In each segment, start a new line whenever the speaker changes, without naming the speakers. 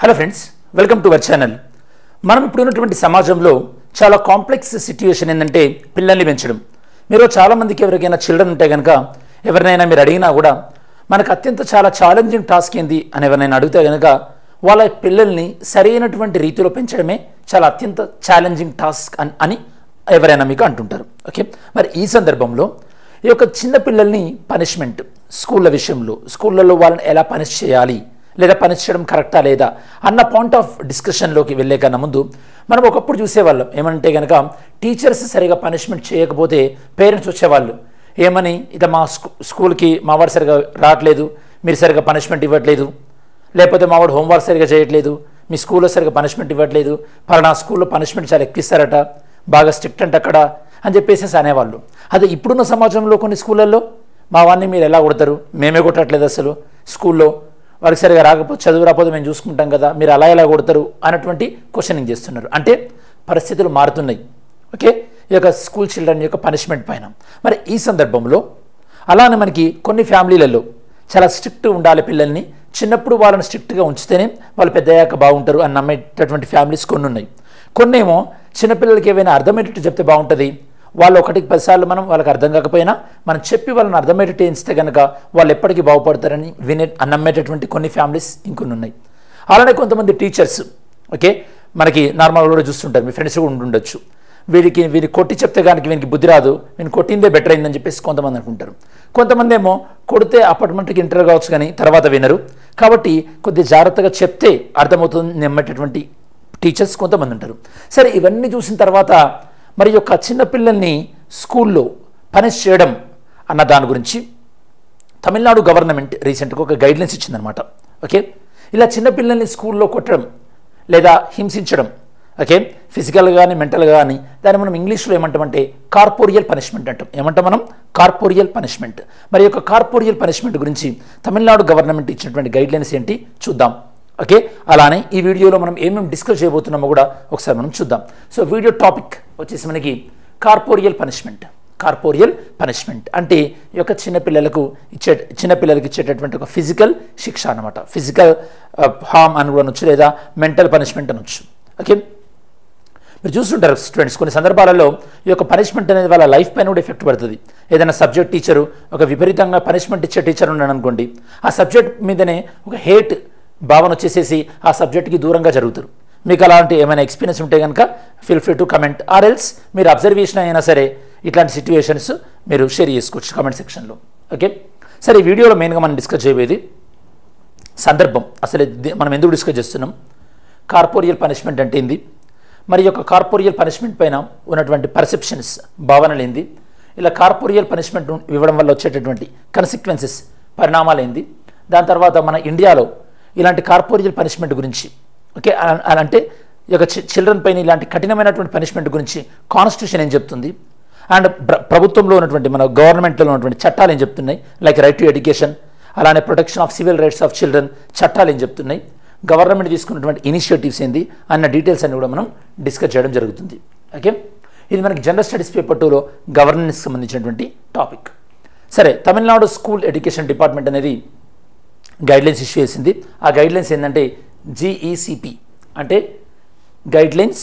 Hello friends, welcome to our channel. మనం ఇప్పుడు ఉన్నటువంటి సమాజంలో చాలా కాంప్లెక్స్ సిట్యుయేషన్ ఏంటంటే పిల్లల్ని పెంచడం. మీరు చాలామందికి ఎవరికైనా చిల్డ్రన్ ఉంటే కనుక ఎవరినైనా మీరు అడిగినా కూడా మనకు అత్యంత చాలా ఛాలెంజింగ్ టాస్క్ ఏంది అని ఎవరినైనా అడిగితే కనుక వాళ్ళ పిల్లల్ని సరైనటువంటి రీతిలో పెంచడమే చాలా అత్యంత ఛాలెంజింగ్ టాస్క్ అని ఎవరైనా మీకు అంటుంటారు. ఓకే, మరి ఈ సందర్భంలో ఈ యొక్క చిన్న పిల్లల్ని పనిష్మెంట్ స్కూళ్ళలో వాళ్ళని ఎలా పనిష్ చేయాలి లేదా పనిష్ చేయడం కరెక్టా లేదా అన్న పాయింట్ ఆఫ్ డిస్కషన్లోకి వెళ్ళే కన్నా ముందు మనం ఒకప్పుడు చూసేవాళ్ళం ఏమంటే కనుక టీచర్స్ సరిగా పనిష్మెంట్ చేయకపోతే పేరెంట్స్ వచ్చేవాళ్ళు ఏమని, ఇట్లా మా స్కూల్కి మావాడు సరిగా రావట్లేదు, మీరు సరిగా పనిష్మెంట్ ఇవ్వట్లేదు, లేకపోతే మావాడు హోంవర్క్ సరిగా చేయట్లేదు, మీ స్కూల్లో సరిగా పనిష్మెంట్ ఇవ్వట్లేదు, పలానా స్కూల్లో పనిష్మెంట్ చాలా ఎక్కిస్తారట, బాగా స్ట్రిక్ట్ అంటే అక్కడ అని చెప్పేసి అనేవాళ్ళు. అదే ఇప్పుడున్న సమాజంలో కొన్ని స్కూళ్ళల్లో మా వాడిని మీరు ఎలా కొడతారు, మేమే కొట్టట్లేదు, అసలు స్కూల్లో వారికి సరిగా రాకపోతే చదువు రాకపోతే మేము చూసుకుంటాం కదా, మీరు అలా ఎలా కొడతారు అన్నటువంటి క్వశ్చనింగ్ చేస్తున్నారు. అంటే పరిస్థితులు మారుతున్నాయి. ఓకే, ఈ యొక్క స్కూల్ చిల్డ్రన్ యొక్క పనిష్మెంట్ పైన. మరి ఈ సందర్భంలో అలానే మనకి కొన్ని ఫ్యామిలీలలో చాలా స్ట్రిక్ట్ ఉండాలి, పిల్లల్ని చిన్నప్పుడు వాళ్ళని స్ట్రిక్ట్గా ఉంచితేనే వాళ్ళు పెద్దయ్యాక బాగుంటారు అని నమ్మేటటువంటి ఫ్యామిలీస్ కొన్ని ఉన్నాయి. కొన్నేమో చిన్నపిల్లలకి ఏవైనా అర్థమయ్యేటట్టు చెప్తే బాగుంటుంది, వాళ్ళు 1-10 సార్లు మనం వాళ్ళకి అర్థం కాకపోయినా మనం చెప్పి వాళ్ళని అర్థమయ్యేటట్టు ఎంచితే కనుక వాళ్ళు ఎప్పటికీ బాగుపడతారని నమ్మేటటువంటి కొన్ని ఫ్యామిలీస్ ఇంకొన్ని ఉన్నాయి. అలానే కొంతమంది టీచర్స్ ఓకే మనకి నార్మల్గా కూడా చూస్తుంటారు, మీ ఫ్రెండ్స్ కూడా ఉంటుండొచ్చు, వీడిని కొట్టి చెప్తే కనుక వీనికి బుద్ధి రాదు, వీని కొట్టిందే బెటర్ అయిందని చెప్పేసి కొంతమంది అనుకుంటారు. కొంతమంది ఏమో కొడితే అప్పటిమంటికి ఇంటర్ కావచ్చు కానీ తర్వాత వినరు, కాబట్టి కొద్దిగా జాగ్రత్తగా చెప్తే అర్థమవుతుంది నమ్మేటటువంటి టీచర్స్ కొంతమంది ఉంటారు. సరే, ఇవన్నీ చూసిన తర్వాత మరి యొక్క చిన్నపిల్లల్ని స్కూల్లో పనిష్ చేయడం అన్న దాని గురించి తమిళనాడు గవర్నమెంట్ రీసెంట్గా ఒక గైడ్లైన్స్ ఇచ్చిందనమాట. ఓకే, ఇలా చిన్నపిల్లల్ని స్కూల్లో కొట్టడం లేదా హింసించడం, ఓకే ఫిజికల్గా కానీ మెంటల్గా కానీ దాన్ని మనం ఇంగ్లీష్లో ఏమంటామంటే కార్పోరియల్ పనిష్మెంట్ అంటాం. ఏమంటాం మనం? Corporeal punishment. మరి యొక్క కార్పోరియల్ పనిష్మెంట్ గురించి తమిళనాడు గవర్నమెంట్ ఇచ్చినటువంటి గైడ్లైన్స్ ఏంటి చూద్దాం. ఓకే, అలానే ఈ వీడియోలో మనం ఏమేమి డిస్కస్ చేయబోతున్నామో కూడా ఒకసారి మనం చూద్దాం. సో వీడియో టాపిక్ వచ్చేసి మనకి కార్పోరియల్ పనిష్మెంట్. కార్పోరియల్ పనిష్మెంట్ అంటే ఈ యొక్క చిన్నపిల్లలకి ఇచ్చేటటువంటి ఒక ఫిజికల్ శిక్ష అనమాట. ఫిజికల్ హార్మ్ అని కూడా అనొచ్చు లేదా మెంటల్ పనిష్మెంట్ అనొచ్చు. ఓకే, మీరు చూస్తుంటారు స్టూడెంట్స్ కొన్ని సందర్భాలలో ఈ యొక్క పనిష్మెంట్ అనేది వాళ్ళ లైఫ్ పైన కూడా ఎఫెక్ట్ పడుతుంది. ఏదైనా సబ్జెక్ట్ టీచరు ఒక విపరీతంగా పనిష్మెంట్ ఇచ్చే టీచర్ ఉన్నాడు అనుకోండి, ఆ సబ్జెక్ట్ మీదనే ఒక హేట్ భావన వచ్చేసేసి ఆ సబ్జెక్ట్కి దూరంగా జరుగుతారు. మీకు అలాంటి ఏమైనా ఎక్స్పీరియన్స్ ఉంటే కనుక feel free to comment, or else మీరు అబ్జర్వేషన్ అయినా సరే ఇట్లాంటి సిట్యుయేషన్స్ మీరు షేర్ చేసుకోవచ్చు కమెంట్ సెక్షన్లో. ఓకే, సరే ఈ వీడియోలో మెయిన్గా మనం డిస్కస్ చేయబోయేది సందర్భం, అసలు మనం ఎందుకు డిస్కస్ చేస్తున్నాం, కార్పోరియల్ పనిష్మెంట్ అంటే ఏంది, మరి యొక్క కార్పోరియల్ పనిష్మెంట్ పైన ఉన్నటువంటి పర్సెప్షన్స్ భావనలు ఏంది, ఇలా కార్పోరియల్ పనిష్మెంట్ ఇవ్వడం వల్ల వచ్చేటటువంటి కన్సిక్వెన్సెస్ పరిణామాలు ఏంది, దాని తర్వాత మన ఇండియాలో ఇలాంటి కార్పోరియల్ పనిష్మెంట్ గురించి ఓకే అంటే ఈ యొక్క చిల్డ్రన్ పైన ఇలాంటి కఠినమైనటువంటి పనిష్మెంట్ గురించి కాన్స్టిట్యూషన్ ఏం చెప్తుంది, అండ్ ప్రభుత్వంలో ఉన్నటువంటి మన గవర్నమెంట్లో ఉన్నటువంటి చట్టాలు ఏం చెప్తున్నాయి, లైక్ రైట్ టు ఎడ్యుకేషన్, అలానే protection of civil rights of children చట్టాలు ఏం చెప్తున్నాయి, గవర్నమెంట్ తీసుకున్నటువంటి ఇనిషియేటివ్స్ ఏంది అన్న డీటెయిల్స్ అన్ని కూడా మనం డిస్కస్ చేయడం జరుగుతుంది. ఓకే, ఇది మనకి జనరల్ స్టడీస్ పేపర్ 2లో గవర్నెన్స్ సంబంధించినటువంటి టాపిక్. సరే, తమిళనాడు స్కూల్ ఎడ్యుకేషన్ డిపార్ట్మెంట్ అనేది గైడ్లైన్స్ ఇష్యూ చేసింది. ఆ గైడ్లైన్స్ ఏంటంటే GECP అంటే guidelines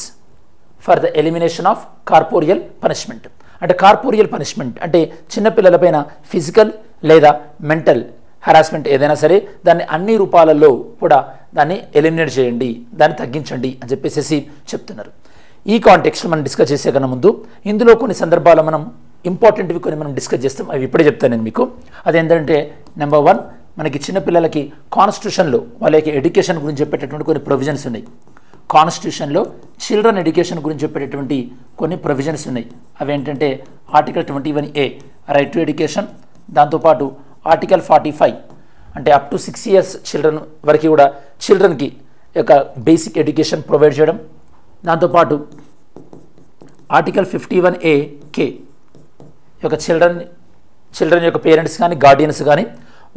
for the elimination of corporeal punishment. అంటే కార్పోరియల్ పనిష్మెంట్ అంటే చిన్నపిల్లలపైన ఫిజికల్ లేదా మెంటల్ హరాస్మెంట్ ఏదైనా సరే దాన్ని అన్ని రూపాలలో కూడా దాన్ని ఎలిమినేట్ చేయండి, దాన్ని తగ్గించండి అని చెప్పేసి చెప్తున్నారు. ఈ కాంటెక్స్ట్ మనం డిస్కస్ చేసే కన్నా ముందు ఇందులో కొన్ని సందర్భాలు మనం ఇంపార్టెంట్వి కొన్ని మనం డిస్కస్ చేస్తాం, అవి ఇప్పుడే చెప్తాను నేను మీకు. అదేంటంటే నెంబర్ 1, మనకి చిన్నపిల్లలకి కాన్స్టిట్యూషన్లో వాళ్ళకి ఎడ్యుకేషన్ గురించి చెప్పేటటువంటి కొన్ని ప్రొవిజన్స్ ఉన్నాయి. కాన్స్టిట్యూషన్లో చిల్డ్రన్ ఎడ్యుకేషన్ గురించి చెప్పేటటువంటి కొన్ని ప్రొవిజన్స్ ఉన్నాయి. అవి ఏంటంటే article 21A right to education, దాంతోపాటు ఆర్టికల్ 45 అంటే అప్ టు 6 years చిల్డ్రన్ వరకు కూడా చిల్డ్రన్కి యొక్క బేసిక్ ఎడ్యుకేషన్ ప్రొవైడ్ చేయడం, దాంతోపాటు ఆర్టికల్ 51AK యొక్క చిల్డ్రన్ యొక్క పేరెంట్స్ కానీ గార్డియన్స్ కానీ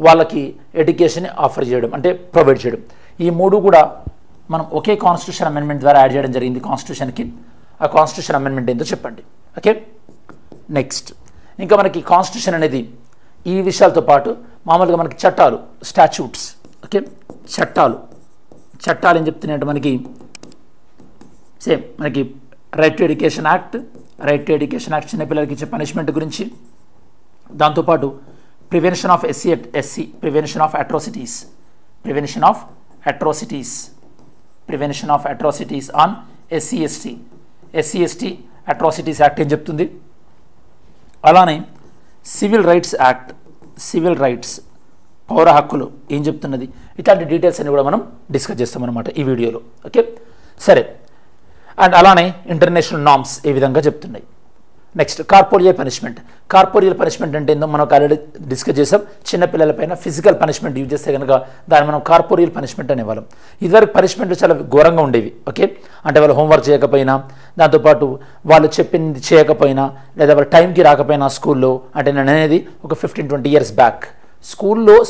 వాళ్ళకి ఎడ్యుకేషన్ ఆఫర్ చేయడం అంటే ప్రొవైడ్ చేయడం. ఈ మూడు కూడా మనం ఒకే కాన్స్టిట్యూషన్ అమెండ్మెంట్ ద్వారా యాడ్ చేయడం జరిగింది కాన్స్టిట్యూషన్కి. ఆ కాన్స్టిట్యూషన్ అమెండ్మెంట్ ఏంటో చెప్పండి. ఓకే, నెక్స్ట్ ఇంకా మనకి కాన్స్టిట్యూషన్ అనేది ఈ విషయాలతో పాటు మామూలుగా మనకి చట్టాలు, స్టాచ్యూట్స్, ఓకే చట్టాలు చట్టాలు ఏం చెప్తున్నాయంటే మనకి సేమ్ మనకి రైట్ టు ఎడ్యుకేషన్ యాక్ట్ చిన్నపిల్లలకి ఇచ్చే పనిష్మెంట్ గురించి, దాంతోపాటు prevention of SC prevention of atrocities on SC ST atrocities act ఏం చెప్తుంది. అలానే సివిల్ రైట్స్ పౌర హక్కులు ఏం చెప్తున్నది. ఇట్లాంటి డీటెయిల్స్ అన్ని కూడా మనం డిస్కస్ చేస్తాం అనమాట ఈ వీడియోలో. ఓకే సరే. అండ్ అలానే ఇంటర్నేషనల్ నార్మ్స్ ఏ విధంగా చెప్తున్నాయి. నెక్స్ట్ కార్పోరియల్ పనిష్మెంట్ అంటే ఏందో మనం ఆల్రెడీ డిస్కస్ చేసాం. చిన్నపిల్లలపైన ఫిజికల్ పనిష్మెంట్ యూజ్ చేస్తే కనుక దాన్ని మనం కార్పోరియల్ పనిష్మెంట్ అనేవాళ్ళం. ఇదివరకు పనిష్మెంట్ చాలా ఘోరంగా ఉండేవి. ఓకే అంటే వాళ్ళు హోంవర్క్ చేయకపోయినా, దాంతోపాటు వాళ్ళు చెప్పింది చేయకపోయినా, లేదా వాళ్ళ టైంకి రాకపోయినా స్కూల్లో, అంటే నేను అనేది ఒక 15-20 years బ్యాక్.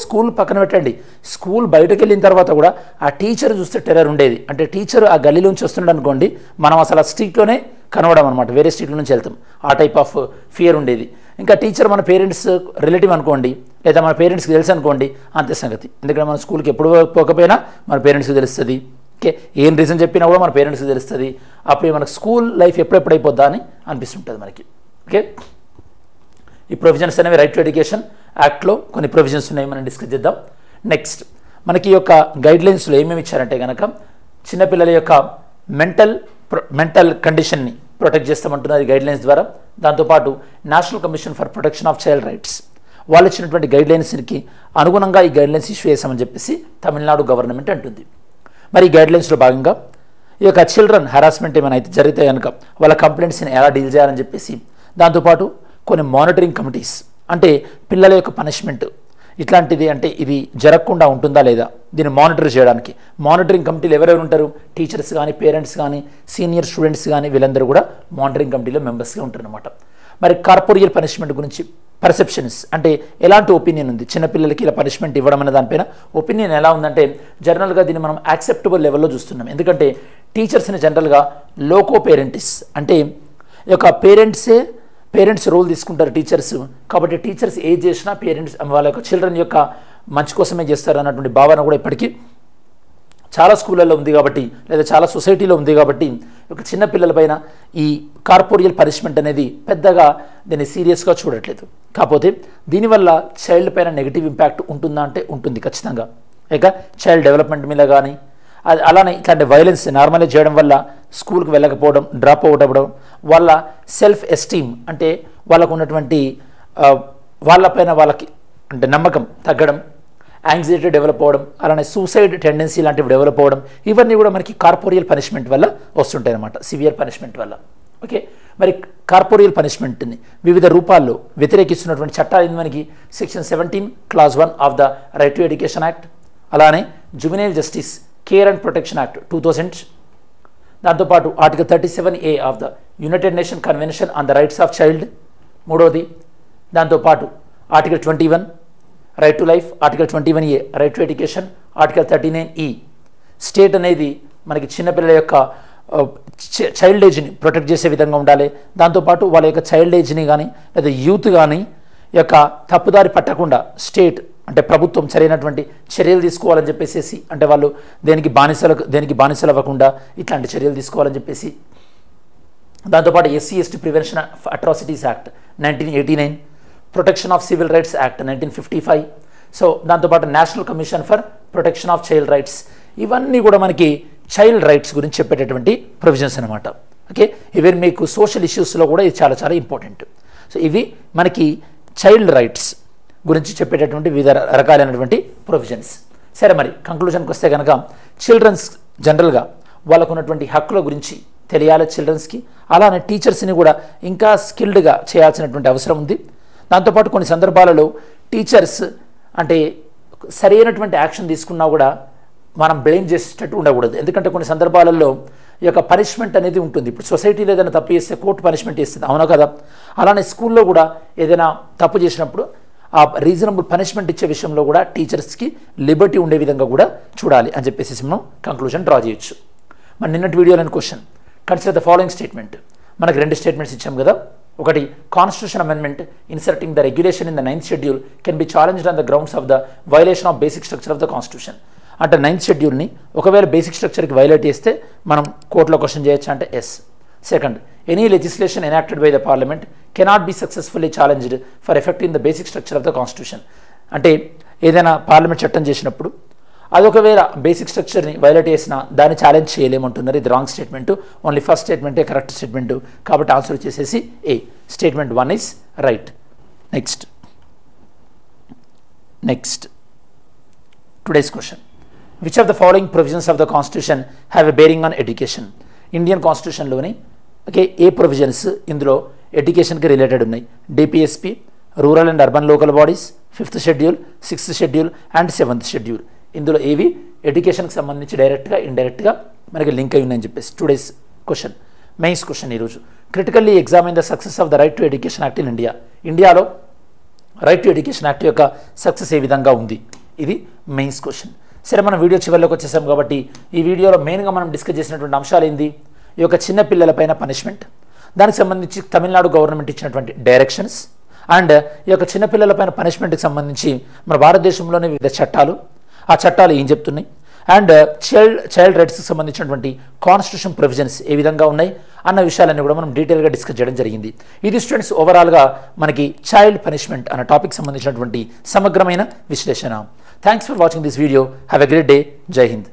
స్కూల్ పక్కన పెట్టండి, స్కూల్ బయటకు వెళ్ళిన తర్వాత కూడా ఆ టీచర్ చూస్తే టెర్రర్ ఉండేది. అంటే టీచర్ ఆ గల్లీలోంచి వస్తున్నాడు అనుకోండి, మనం అసలు ఆ స్ట్రీట్లోనే కనబడం అనమాట, వేరే స్ట్రీట్లో నుంచి వెళ్తాం. ఆ టైప్ ఆఫ్ ఫియర్ ఉండేది. ఇంకా టీచర్ మన పేరెంట్స్ రిలేటివ్ అనుకోండి, లేదా మన పేరెంట్స్కి తెలుసు అనుకోండి, అంతే సంగతి. ఎందుకంటే మన స్కూల్కి ఎప్పుడు పోకపోయినా మన పేరెంట్స్కి తెలుస్తుంది. ఓకే ఏం రీజన్ చెప్పినా కూడా మన పేరెంట్స్కి తెలుస్తుంది. అప్పుడు మనకు స్కూల్ లైఫ్ ఎప్పుడెప్పుడు అయిపోద్దా అని అనిపిస్తుంటుంది మనకి. ఓకే ఈ ప్రొవిజన్స్ అనేవి రైట్ టు ఎడ్యుకేషన్ యాక్ట్లో కొన్ని ప్రొవిజన్స్ ఉన్నాయి, మనం డిస్కస్ చేద్దాం. నెక్స్ట్ మనకి ఈ యొక్క గైడ్లైన్స్లో ఏమేమి ఇచ్చారంటే కనుక చిన్నపిల్లల యొక్క మెంటల్ కండిషన్ని ప్రొటెక్ట్ చేస్తామంటున్నారు ఈ గైడ్లైన్స్ ద్వారా. దాంతోపాటు national commission for protection of child rights వాళ్ళు ఇచ్చినటువంటి గైడ్లైన్స్కి అనుగుణంగా ఈ గైడ్లైన్స్ ఇష్యూ చేసామని చెప్పేసి తమిళనాడు గవర్నమెంట్ అంటుంది. మరి ఈ గైడ్లైన్స్లో భాగంగా ఈ యొక్క చిల్డ్రన్ హెరాస్మెంట్ ఏమైనా అయితే జరిగితే కనుక వాళ్ళ కంప్లైంట్స్ని ఎలా డీల్ చేయాలని చెప్పేసి, దాంతోపాటు కొన్ని మానిటరింగ్ కమిటీస్ అంటే పిల్లల యొక్క పనిష్మెంట్ ఇట్లాంటిది అంటే ఇది జరగకుండా ఉంటుందా లేదా దీన్ని మానిటర్ చేయడానికి మానిటరింగ్ కమిటీలు ఎవరెవరు ఉంటారు, టీచర్స్ కానీ, పేరెంట్స్ కానీ, సీనియర్ స్టూడెంట్స్ కానీ, వీళ్ళందరూ కూడా మానిటరింగ్ కమిటీలో మెంబర్స్గా ఉంటారనమాట. మరి కార్పోరియల్ పనిష్మెంట్ గురించి పర్సెప్షన్స్ అంటే ఎలాంటి ఒపీనియన్ ఉంది, చిన్నపిల్లలకి ఇలా పనిష్మెంట్ ఇవ్వడం అనే దానిపైన ఒపీనియన్ ఎలా ఉందంటే జనరల్గా దీన్ని మనం యాక్సెప్టబుల్ లెవెల్లో చూస్తున్నాం. ఎందుకంటే టీచర్స్ని జనరల్గా లోకో పేరెంటిస్ అంటే ఈ యొక్క పేరెంట్స్ రోల్ తీసుకుంటారు టీచర్స్. కాబట్టి టీచర్స్ ఏం చేసినా పేరెంట్స్ వాళ్ళ యొక్క చిల్డ్రన్ యొక్క మంచి కోసమే చేస్తారు అన్నటువంటి భావన కూడా ఇప్పటికీ చాలా స్కూళ్ళల్లో ఉంది. కాబట్టి లేదా చాలా సొసైటీలో ఉంది. కాబట్టి ఒక చిన్న పిల్లలపైన ఈ కార్పోరియల్ పనిష్మెంట్ అనేది పెద్దగా దీన్ని సీరియస్గా చూడట్లేదు. కాకపోతే దీనివల్ల చైల్డ్ పైన నెగిటివ్ ఇంపాక్ట్ ఉంటుందా అంటే ఉంటుంది ఖచ్చితంగా. ఇక చైల్డ్ డెవలప్మెంట్ మీద కానీ అలానే ఇట్లాంటి వైలెన్స్ నార్మలైజ్ చేయడం వల్ల స్కూల్కి వెళ్ళకపోవడం, డ్రాప్ అవుట్ అవ్వడం, వాళ్ళ సెల్ఫ్ ఎస్టీమ్ అంటే వాళ్ళకు ఉన్నటువంటి వాళ్ళపైన వాళ్ళకి అంటే నమ్మకం తగ్గడం, యాంగ్జైటీ డెవలప్ అవ్వడం, అలానే సూసైడ్ టెండెన్సీ లాంటివి డెవలప్ అవ్వడం, ఇవన్నీ కూడా మనకి కార్పోరియల్ పనిష్మెంట్ వల్ల వస్తుంటాయి అన్నమాట, సివియర్ పనిష్మెంట్ వల్ల. ఓకే మరి కార్పోరియల్ పనిష్మెంట్ని వివిధ రూపాల్లో వ్యతిరేకిస్తున్నటువంటి చట్టాలు మనకి section 17 Clause 1 of the right to education act, అలానే juvenile justice care and protection act 2000, దాంతోపాటు article 37A of the United nation convention on the rights of child మూడవది, దాంతోపాటు article 21 right to life, article 21A right to education, article 39E state అనేది మనకి చిన్నపిల్లల యొక్క child ఏజ్ని protect చేసే విధంగా ఉండాలి. దాంతోపాటు వాళ్ళ యొక్క చైల్డ్ ఏజ్ని కానీ లేదా యూత్ కానీ యొక్క తప్పుదారి పట్టకుండా స్టేట్ అంటే ప్రభుత్వం సరైనటువంటి చర్యలు తీసుకోవాలని చెప్పేసి, అంటే వాళ్ళు దేనికి బానిసలు అవ్వకుండా ఇట్లాంటి చర్యలు తీసుకోవాలని చెప్పేసి, దాంతోపాటు SC ST prevention of atrocities act 1989, protection of civil rights act 1955, so దాంతోపాటు national commission for protection of child rights, ఇవన్నీ కూడా మనకి చైల్డ్ రైట్స్ గురించి చెప్పేటటువంటి ప్రొవిజన్స్ అనమాట. ఓకే ఇవి మీకు సోషల్ ఇష్యూస్లో కూడా ఇది చాలా చాలా ఇంపార్టెంట్. సో ఇవి మనకి చైల్డ్ రైట్స్ గురించి చెప్పేటటువంటి వివిధ రకాలైనటువంటి ప్రొవిజన్స్. సరే మరి కంక్లూజన్కి వస్తే కనుక చిల్డ్రన్స్ జనరల్గా వాళ్ళకు ఉన్నటువంటి హక్కుల గురించి తెలియాలి చిల్డ్రన్స్కి, అలానే టీచర్స్ని కూడా ఇంకా స్కిల్డ్గా చేయాల్సినటువంటి అవసరం ఉంది. దాంతోపాటు కొన్ని సందర్భాలలో టీచర్స్ అంటే సరైనటువంటి యాక్షన్ తీసుకున్నా కూడా మనం బ్లేమ్ చేసేటట్టు ఉండకూడదు. ఎందుకంటే కొన్ని సందర్భాలలో ఈ యొక్క పనిష్మెంట్ అనేది ఉంటుంది. ఇప్పుడు సొసైటీలో ఏదైనా తప్పు చేస్తే కోర్టు పనిష్మెంట్ ఇస్తుంది, అవునా కదా. అలానే స్కూల్లో కూడా ఏదైనా తప్పు చేసినప్పుడు ఆ రీజనబుల్ పనిష్మెంట్ ఇచ్చే విషయంలో కూడా టీచర్స్కి లిబర్టీ ఉండే విధంగా కూడా చూడాలి అని చెప్పేసి మనం కంక్లూజన్ డ్రా చేయొచ్చు. మన నిన్నటి వీడియోలోని question consider the following statement. మనకు 2 స్టేట్మెంట్స్ ఇచ్చాం కదా. ఒకటి, constitution amendment inserting the regulation in the 9th schedule can be challenged on the grounds of the violation of basic structure of the constitution. అంటే 9th షెడ్యూల్ని ఒకవేళ basic స్ట్రక్చర్కి violate చేస్తే మనం కోర్టులో question చేయొచ్చు అంటే yes. Second, any legislation enacted by the parliament cannot be successfully challenged for affecting the basic structure of the constitution. అంటే ఏదైనా parliament చట్టం చేసినప్పుడు అది ఒకవేళ బేసిక్ స్ట్రక్చర్ని వైలేట్ చేసినా దాన్ని ఛాలెంజ్ చేయలేమంటున్నారు. ఇది రాంగ్ స్టేట్మెంట్. ఓన్లీ ఫస్ట్ స్టేట్మెంటే కరెక్ట్ స్టేట్మెంట్. కాబట్టి ఆన్సర్ వచ్చేసేసి A. Statement 1 is right. Next today's question. Which of the following provisions of the constitution have a bearing on education? Indian కాన్స్టిట్యూషన్లోని ఏ provisions ఇందులో ఎడ్యుకేషన్కి రిలేటెడ్ ఉన్నాయి? DPSP, rural and urban local bodies, 5th schedule, 6th schedule and 7th schedule. ఇందులో ఏవి ఎడ్యుకేషన్కి సంబంధించి డైరెక్ట్గా ఇండైరెక్ట్గా మనకి లింక్ అయి ఉన్నాయని చెప్పేసి టుడేస్ క్వశ్చన్. మెయిన్స్ క్వశ్చన్ ఈరోజు. Critically examine the success of the right to education act in India. ఇండియాలో రైట్ టు ఎడ్యుకేషన్ యాక్ట్ యొక్క సక్సెస్ ఏ విధంగా ఉంది? ఇది మెయిన్స్ క్వశ్చన్. సరే, మనం వీడియో చివరిలోకి వచ్చేసాం కాబట్టి ఈ వీడియోలో మెయిన్గా మనం డిస్కస్ చేసినటువంటి అంశాలు ఏంది? ఈ యొక్క చిన్న పిల్లలపైన పనిష్మెంట్, దానికి సంబంధించి తమిళనాడు గవర్నమెంట్ ఇచ్చినటువంటి డైరెక్షన్స్, అండ్ ఈ యొక్క చిన్నపిల్లలపైన పనిష్మెంట్కి సంబంధించి మన భారతదేశంలోని వివిధ చట్టాలు, ఆ చట్టాలు ఏం చెప్తున్నాయి, అండ్ చైల్డ్ రైట్స్కి సంబంధించినటువంటి కాన్స్టిట్యూషన్ ప్రొవిజన్స్ ఏ విధంగా ఉన్నాయి అన్న విషయాలన్నీ కూడా మనం డీటెయిల్గా డిస్కస్ చేయడం జరిగింది. ఇది స్టూడెంట్స్ ఓవరాల్గా మనకి చైల్డ్ పనిష్మెంట్ అన్న టాపిక్ సంబంధించినటువంటి సమగ్రమైన విశ్లేషణ. Thanks for watching this video. Have a great day. జై హింద్.